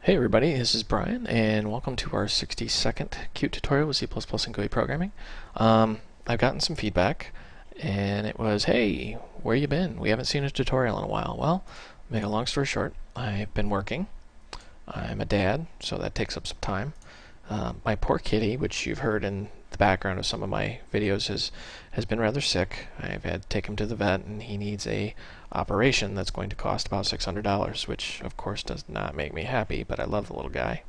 Hey everybody, this is Brian, and welcome to our 60-second Qt tutorial with C++ and GUI programming. I've gotten some feedback, and it was, hey, where you been? We haven't seen a tutorial in a while. Well, make a long story short, I've been working. I'm a dad, so that takes up some time. My poor kitty, which you've heard in the background of some of my videos, has been rather sick. I've had to take him to the vet, and he needs a operation that's going to cost about $600, which of course does not make me happy, but I love the little guy.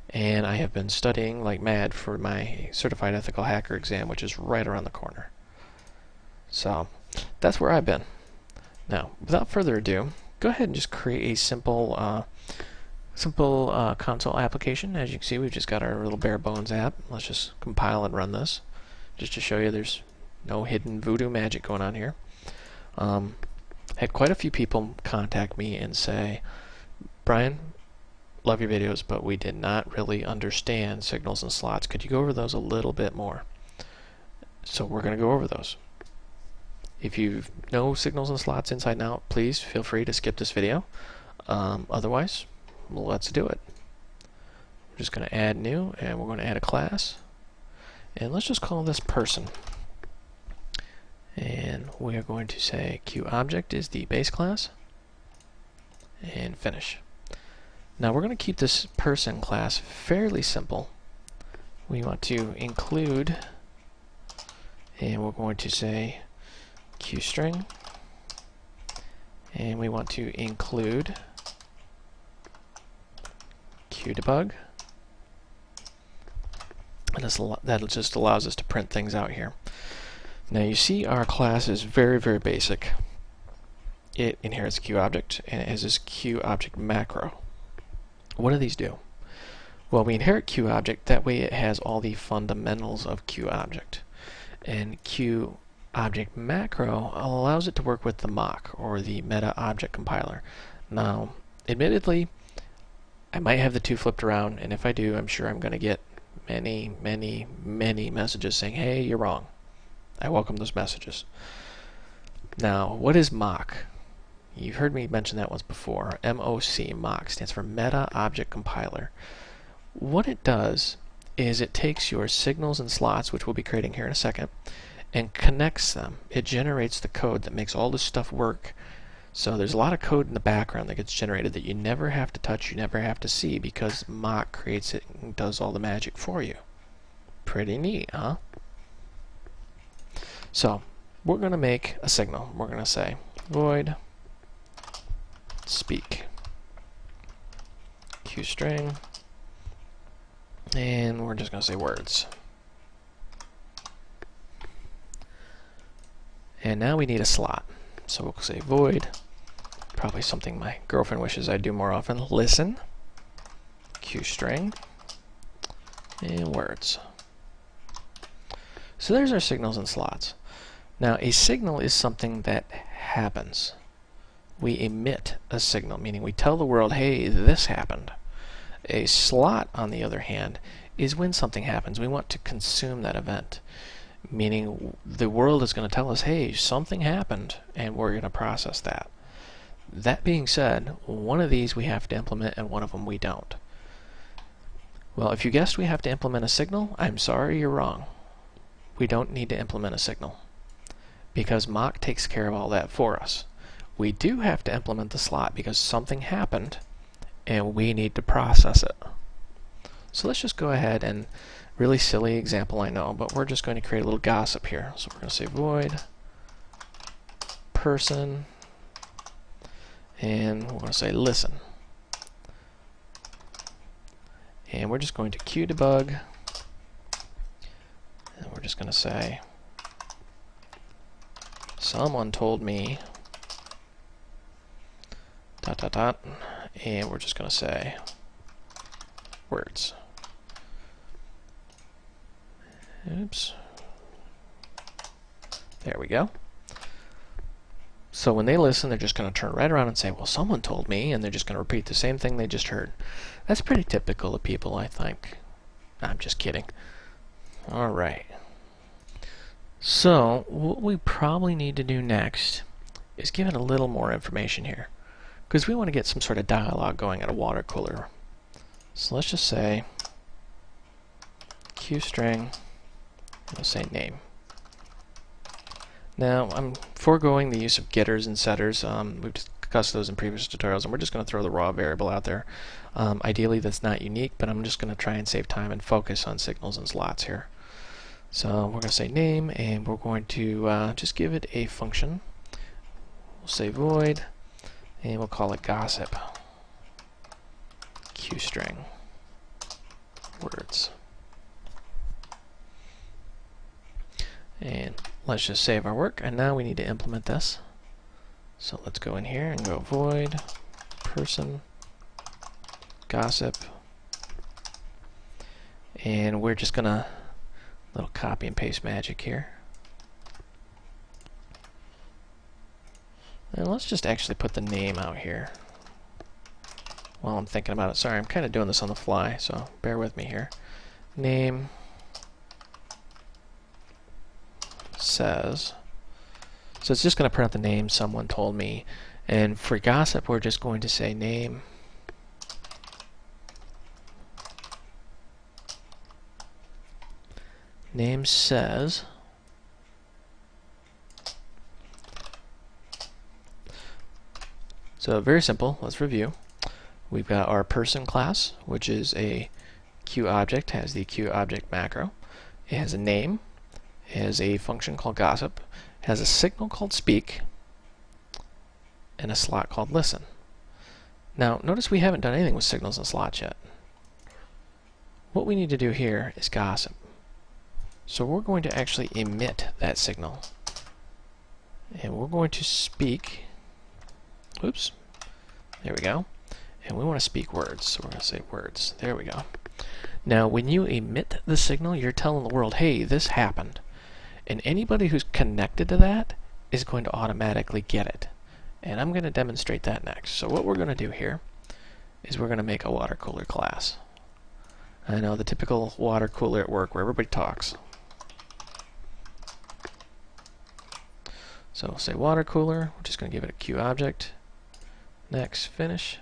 And I have been studying like mad for my Certified Ethical Hacker exam, which is right around the corner. So that's where I've been. Now, without further ado, go ahead and just create a simple console application. As you can see, we've just got our little bare bones app. Let's just compile and run this, just to show you there's no hidden voodoo magic going on here. Had quite a few people contact me and say, Brian, love your videos, but we did not really understand signals and slots. Could you go over those a little bit more? So we're going to go over those. If you know signals and slots inside and out, please feel free to skip this video. Otherwise, let's do it. We're just going to add new, and we're going to add a class. And let's just call this person. And we are going to say QObject is the base class, and finish. Now we're going to keep this person class fairly simple. We want to include, and we're going to say QString, and we want to include QDebug, and that just allows us to print things out here. Now you see our class is very, very basic. It inherits QObject and it has this QObject macro. What do these do? Well, we inherit QObject, that way it has all the fundamentals of QObject. And QObject macro allows it to work with the mock, or the meta object compiler. Now, admittedly, I might have the two flipped around, and if I do, I'm sure I'm going to get many, many, many messages saying, hey, you're wrong. I welcome those messages. Now, what is mock? You've heard me mention that once before. MOC, mock, stands for Meta Object Compiler. What it does is it takes your signals and slots, which we'll be creating here in a second, and connects them. It generates the code that makes all this stuff work. So there's a lot of code in the background that gets generated that you never have to touch, you never have to see, because mock creates it and does all the magic for you. Pretty neat, huh? So we're going to make a signal. We're going to say void speak QString, and we're just going to say words. And now we need a slot. So we'll say void, probably something my girlfriend wishes I'd do more often, listen, QString, and words. So there's our signals and slots. Now, a signal is something that happens. We emit a signal, meaning we tell the world, hey, this happened. A slot, on the other hand, is when something happens. We want to consume that event, meaning the world is going to tell us, hey, something happened, and we're going to process that. That being said, one of these we have to implement, and one of them we don't. Well, if you guessed we have to implement a signal, I'm sorry, you're wrong. We don't need to implement a signal, because mock takes care of all that for us. We do have to implement the slot because something happened and we need to process it. So let's just go ahead and, really silly example I know, but we're just going to create a little gossip here. So we're going to say void person, and we're going to say listen. And we're just going to QDebug, and we're just going to say someone told me ... and we're just going to say words. Oops. There we go. So when they listen, they're just going to turn right around and say, well, someone told me, and they're just going to repeat the same thing they just heard. That's pretty typical of people, I think. I'm just kidding. Alright. So what we probably need to do next is give it a little more information here. because we want to get some sort of dialogue going at a water cooler. So let's just say QString, we'll say name. Now I'm foregoing the use of getters and setters. We've discussed those in previous tutorials, and we're just going to throw the raw variable out there. Ideally that's not unique, but I'm just going to try and save time and focus on signals and slots here. So we're going to say name, and we're going to just give it a function. We'll say void, and we'll call it gossip. QString words. And let's just save our work, and now we need to implement this. So let's go in here and go void person gossip, and we're just gonna little copy and paste magic here. And let's just actually put the name out here while I'm thinking about it. Sorry, I'm kind of doing this on the fly, so bear with me here. Name says, so it's just going to print out the name someone told me, and for gossip we're just going to say name says so very simple. Let's review. We've got our person class, which is a QObject, has the QObject macro. It has a name, it has a function called gossip, it has a signal called speak, and a slot called listen. Now notice we haven't done anything with signals and slots yet. What we need to do here is gossip. So we're going to actually emit that signal, and we're going to speak, oops, there we go, and we want to speak words, so we're going to say words. There we go. Now when you emit the signal, you're telling the world, hey, this happened, and anybody who's connected to that is going to automatically get it, and I'm going to demonstrate that next. So what we're going to do here is we're going to make a water cooler class. I know, the typical water cooler at work where everybody talks. So we'll say water cooler, we're just going to give it a QObject, next, finish.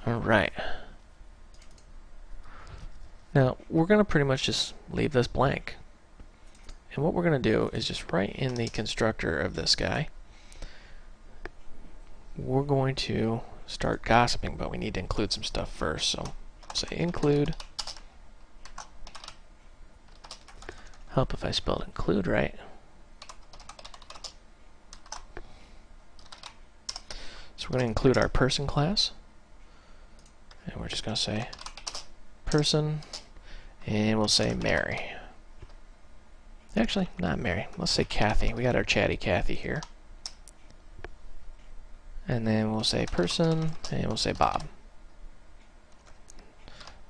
Alright. Now we're going to pretty much just leave this blank. And what we're going to do is just write in the constructor of this guy, we're going to start gossiping, but we need to include some stuff first. So say include. Help if I spelled include right. So we're going to include our person class, and we're just going to say person, and we'll say Mary. Actually, not Mary. Let's say Kathy. We got our chatty Kathy here. And then we'll say person, and we'll say Bob.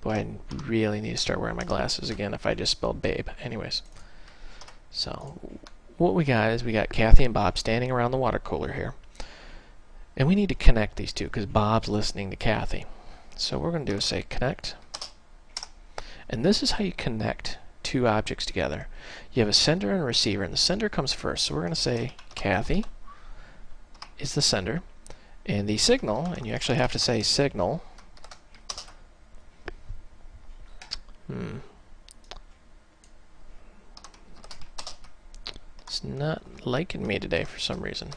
Boy, I really need to start wearing my glasses again if I just spelled babe. Anyways. So what we got is we got Kathy and Bob standing around the water cooler here. And we need to connect these two because Bob's listening to Kathy. So what we're going to do is say connect. And this is how you connect two objects together. You have a sender and a receiver, and the sender comes first. So we're going to say Kathy is the sender, and the signal, and you actually have to say signal. It's not liking me today for some reason.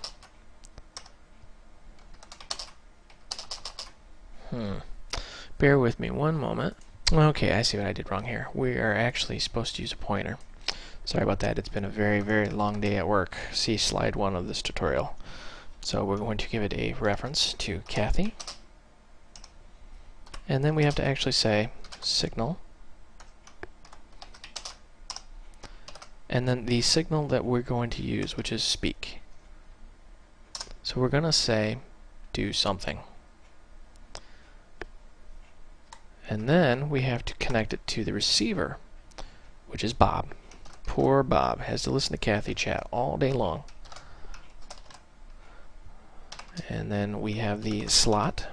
Bear with me one moment. Okay, I see what I did wrong here. We are actually supposed to use a pointer. Sorry about that. It's been a very, very long day at work. See slide 1 of this tutorial. So we're going to give it a reference to Kathy. And then we have to actually say signal. And then the signal that we're going to use, which is speak. So we're going to say do something. And then we have to connect it to the receiver, which is Bob. Poor Bob has to listen to Kathy chat all day long. And then we have the slot,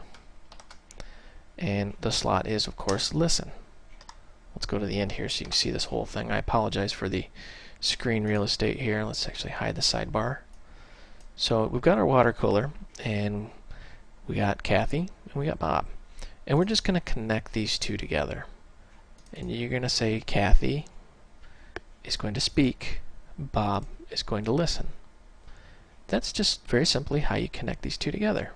and the slot is of course listen. Let's go to the end here so you can see this whole thing. I apologize for the screen real estate here. Let's actually hide the sidebar. So we've got our water cooler, and we got Kathy, and we got Bob. And we're just going to connect these two together. And you're going to say Kathy is going to speak, Bob is going to listen. That's just very simply how you connect these two together.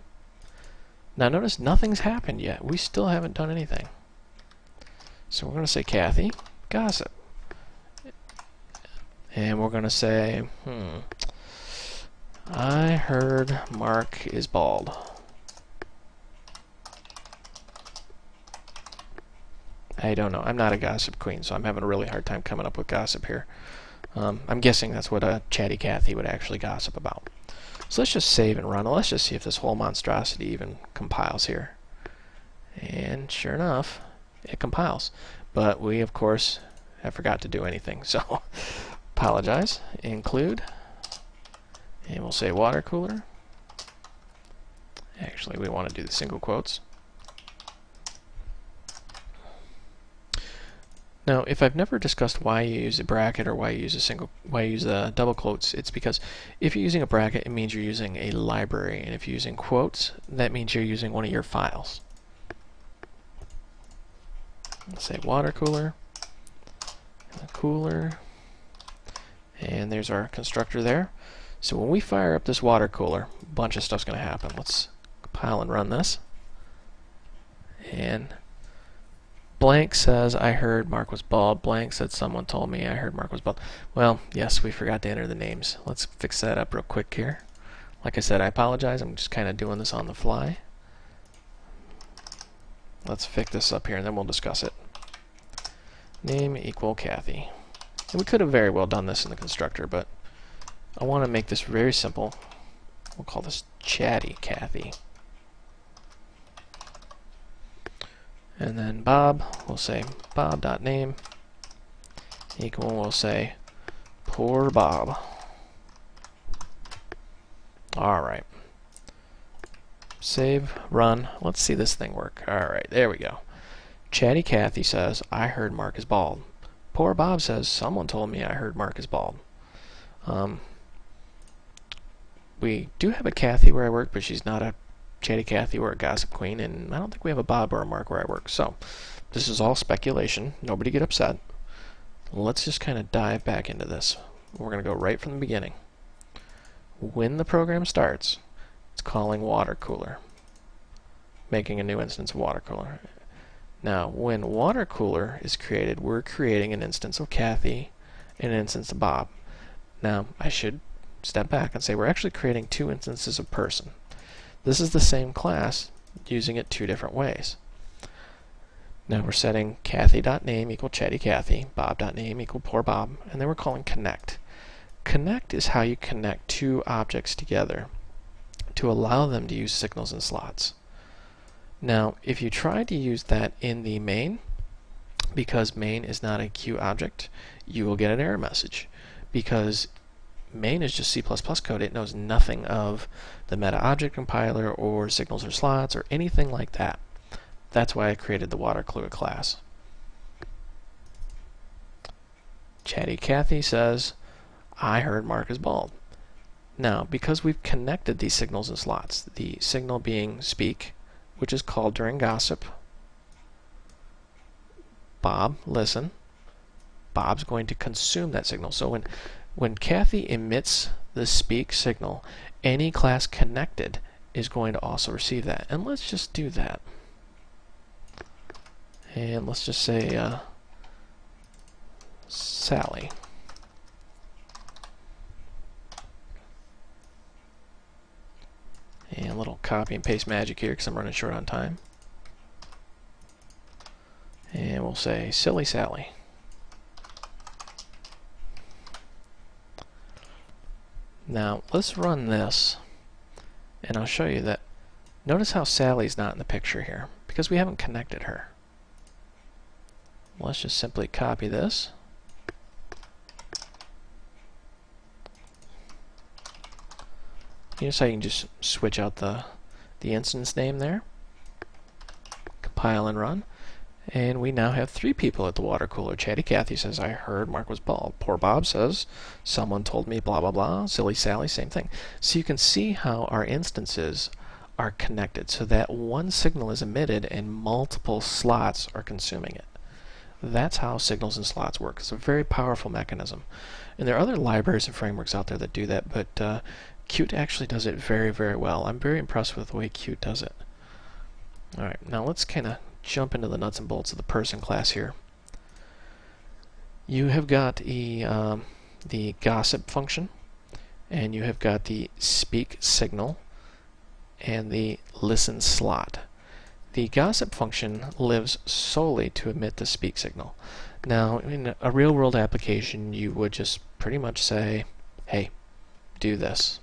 Now notice nothing's happened yet. We still haven't done anything. So we're going to say Kathy, gossip. And we're going to say, I heard Mark is bald. I don't know. I'm not a gossip queen, so I'm having a really hard time coming up with gossip here. I'm guessing that's what a chatty Cathy would actually gossip about. So let's just save and run. Let's just see if this whole monstrosity even compiles here. And sure enough, it compiles. But we, of course, have forgot to do anything. So apologize. Include. And we'll say water cooler. Actually, we want to do the single quotes. Now, if I've never discussed why you use a bracket or why you use double quotes, it's because if you're using a bracket, it means you're using a library, and if you're using quotes, that means you're using one of your files. Let's say water cooler, and there's our constructor there. So when we fire up this water cooler, a bunch of stuff's going to happen. Let's compile and run this. And blank says, I heard Mark was bald. Blank said, someone told me I heard Mark was bald. Well, yes, we forgot to enter the names. Let's fix that up real quick here. Like I said, I apologize. I'm just kind of doing this on the fly. Let's fix this up here, and then we'll discuss it. Name equal Kathy. And we could have very well done this in the constructor, but I want to make this very simple. We'll call this chatty Kathy. And then Bob, we'll say Bob.name equal, we'll say poor Bob. Alright. Save, run. Let's see this thing work. Alright, there we go. Chatty Kathy says, I heard Mark is bald. Poor Bob says, someone told me I heard Mark is bald. We do have a Kathy where I work, but she's not a chatty Kathy or a gossip queen, and I don't think we have a Bob or a Mark where I work. So this is all speculation. Nobody get upset. Let's just kind of dive back into this. We're going to go right from the beginning. When the program starts, it's calling water cooler, making a new instance of water cooler. Now, when water cooler is created, we're creating an instance of Kathy and an instance of Bob. Now, I should step back and say we're actually creating two instances of person. This is the same class, using it two different ways. Now we're setting Kathy.name equal chatty Kathy, Bob.name equal poor Bob, and then we're calling connect. Connect is how you connect two objects together to allow them to use signals and slots. Now, if you try to use that in the main, because main is not a Q object, you will get an error message, because main is just C++ code. It knows nothing of the meta object compiler or signals or slots or anything like that. That's why I created the water cooler class. Chatty Kathy says, I heard Mark is bald. Now, because we've connected these signals and slots, the signal being speak, which is called during gossip, Bob, listen, Bob's going to consume that signal. So when Kathy emits the speak signal, any class connected is going to also receive that. And let's just do that. And let's just say Sally. And a little copy and paste magic here because I'm running short on time. And we'll say silly Sally. Now let's run this, and I'll show you that. Notice how Sally's not in the picture here because we haven't connected her. Let's just simply copy this. Here's how you can just switch out the instance name there. Compile and run. And we now have 3 people at the water cooler. Chatty Cathy says, I heard Mark was bald. Poor Bob says, someone told me blah blah blah. Silly Sally, same thing. So you can see how our instances are connected. So that one signal is emitted and multiple slots are consuming it. That's how signals and slots work. It's a very powerful mechanism. And there are other libraries and frameworks out there that do that, but Qt actually does it very, very well. I'm very impressed with the way Qt does it. Alright, now let's kind of jump into the nuts and bolts of the person class here. You have got the gossip function, and you have got the speak signal, and the listen slot. The gossip function lives solely to emit the speak signal. Now, in a real-world application, you would just pretty much say, hey, do this.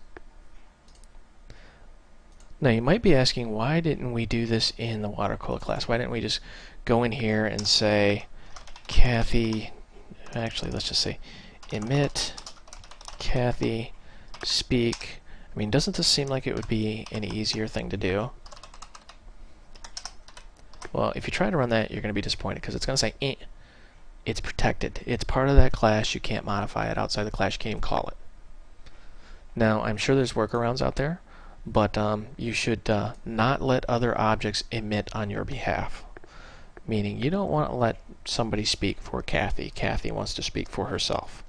Now, you might be asking, why didn't we do this in the water cooler class? Why didn't we just go in here and say, Cathy, actually, let's just say, emit, Cathy, speak. I mean, doesn't this seem like it would be an easier thing to do? Well, if you try to run that, you're going to be disappointed because it's going to say, it's protected. It's part of that class. You can't modify it outside the class. You can't even call it. Now, I'm sure there's workarounds out there, but you should not let other objects emit on your behalf. Meaning, you don't want to let somebody speak for Cathy. Cathy wants to speak for herself.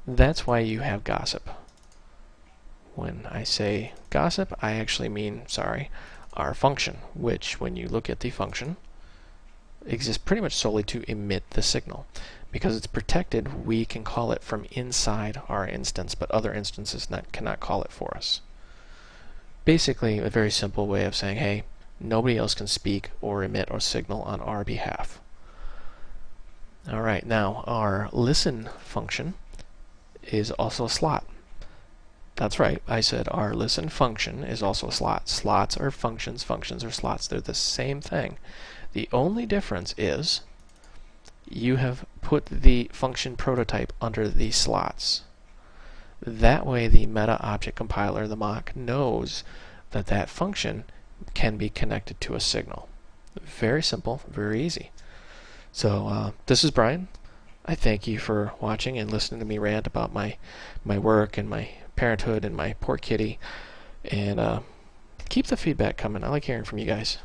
That's why you have gossip. When I say gossip, I actually mean, our function, which, when you look at the function, exists pretty much solely to emit the signal. Because it's protected, we can call it from inside our instance, but other instances cannot call it for us. Basically, a very simple way of saying, hey, nobody else can speak or emit or signal on our behalf. Alright, now our listen function is also a slot. That's right, I said our listen function is also a slot. Slots are functions, functions are slots. They're the same thing. The only difference is you have put the function prototype under these slots. That way the meta object compiler, the mock, knows that that function can be connected to a signal. Very simple, very easy. So this is Brian. I thank you for watching and listening to me rant about my work and my parenthood and my poor kitty. And keep the feedback coming. I like hearing from you guys.